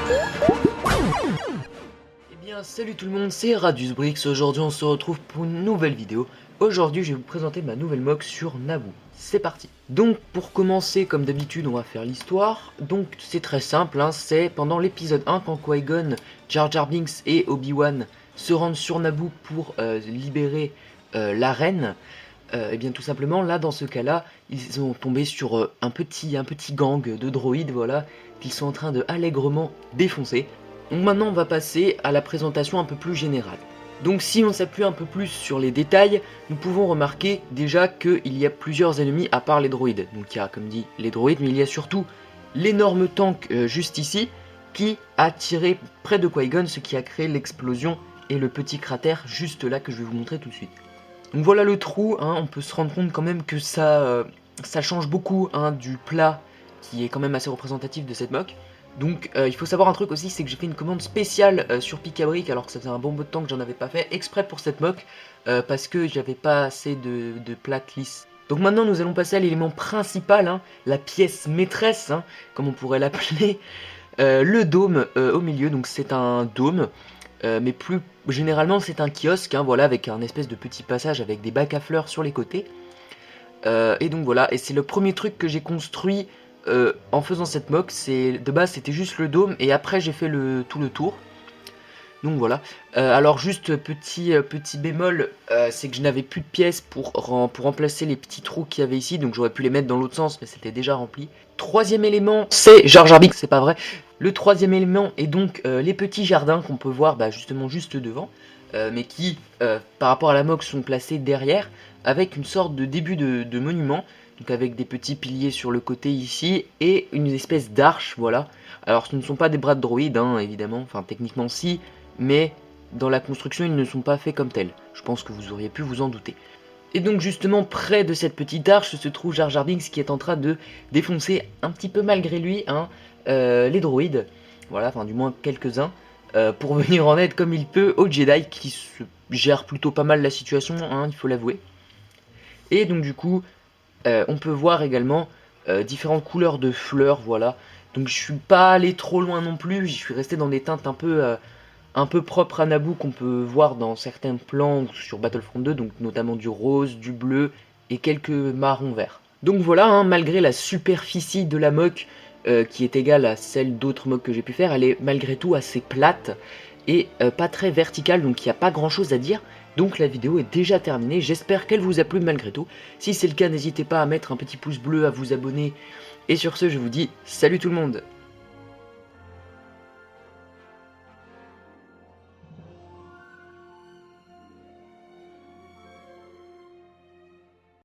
Eh bien salut tout le monde, c'est RadiusBrix. Aujourd'hui on se retrouve pour une nouvelle vidéo. Aujourd'hui je vais vous présenter ma nouvelle mock sur Naboo. C'est parti. Donc pour commencer, comme d'habitude, on va faire l'histoire. Donc c'est très simple, hein, c'est pendant l'épisode 1 quand Qui-Gon, Jar Jar Binks et Obi-Wan se rendent sur Naboo pour libérer la reine. Et bien tout simplement là dans ce cas là ils sont tombés sur un petit gang de droïdes, voilà, qu'ils sont en train de allègrement défoncer. Donc maintenant on va passer à la présentation un peu plus générale. Donc si on s'appuie un peu plus sur les détails, nous pouvons remarquer déjà qu'il y a plusieurs ennemis à part les droïdes. Donc il y a comme dit les droïdes, mais il y a surtout l'énorme tank juste ici qui a tiré près de Qui-Gon, ce qui a créé l'explosion et le petit cratère juste là que je vais vous montrer tout de suite. Donc voilà le trou, hein, on peut se rendre compte quand même que ça change beaucoup, hein, du plat qui est quand même assez représentatif de cette mock. Donc il faut savoir un truc aussi, c'est que j'ai fait une commande spéciale sur Picabric alors que ça faisait un bon bout de temps que j'en avais pas fait, exprès pour cette mock, parce que j'avais pas assez de plaques lisses. Donc maintenant nous allons passer à l'élément principal, hein, la pièce maîtresse, hein, comme on pourrait l'appeler, le dôme au milieu. Donc c'est un dôme, mais plus généralement c'est un kiosque, hein, voilà, avec un espèce de petit passage avec des bacs à fleurs sur les côtés. Et donc voilà, et c'est le premier truc que j'ai construit en faisant cette mock. De base c'était juste le dôme et après j'ai fait tout le tour. Donc voilà, alors juste petit bémol, c'est que je n'avais plus de pièces pour remplacer les petits trous qu'il y avait ici, donc j'aurais pu les mettre dans l'autre sens mais c'était déjà rempli. Troisième élément, c'est Jar Jar Binks, c'est pas vrai. Le troisième élément est donc les petits jardins qu'on peut voir justement juste devant, mais qui par rapport à la mock sont placés derrière, avec une sorte de début de monument, donc avec des petits piliers sur le côté ici, et une espèce d'arche, voilà. Alors ce ne sont pas des bras de droïde, hein, évidemment, enfin techniquement si, mais dans la construction ils ne sont pas faits comme tels. Je pense que vous auriez pu vous en douter. Et donc justement près de cette petite arche se trouve Jar Jar Binks qui est en train de défoncer un petit peu malgré lui, hein, les droïdes, voilà, enfin du moins quelques-uns, pour venir en aide comme il peut aux Jedi qui se gèrent plutôt pas mal la situation, hein, il faut l'avouer. Et donc du coup on peut voir également différentes couleurs de fleurs, voilà. Donc je suis pas allé trop loin non plus, je suis resté dans des teintes un peu propres à Naboo qu'on peut voir dans certains plans sur Battlefront 2, donc notamment du rose, du bleu et quelques marrons verts. Donc voilà, hein, malgré la superficie de la mock qui est égale à celle d'autres mocks que j'ai pu faire, elle est malgré tout assez plate et pas très verticale, donc il n'y a pas grand chose à dire. Donc la vidéo est déjà terminée, j'espère qu'elle vous a plu malgré tout. Si c'est le cas, n'hésitez pas à mettre un petit pouce bleu, à vous abonner. Et sur ce, je vous dis salut tout le monde!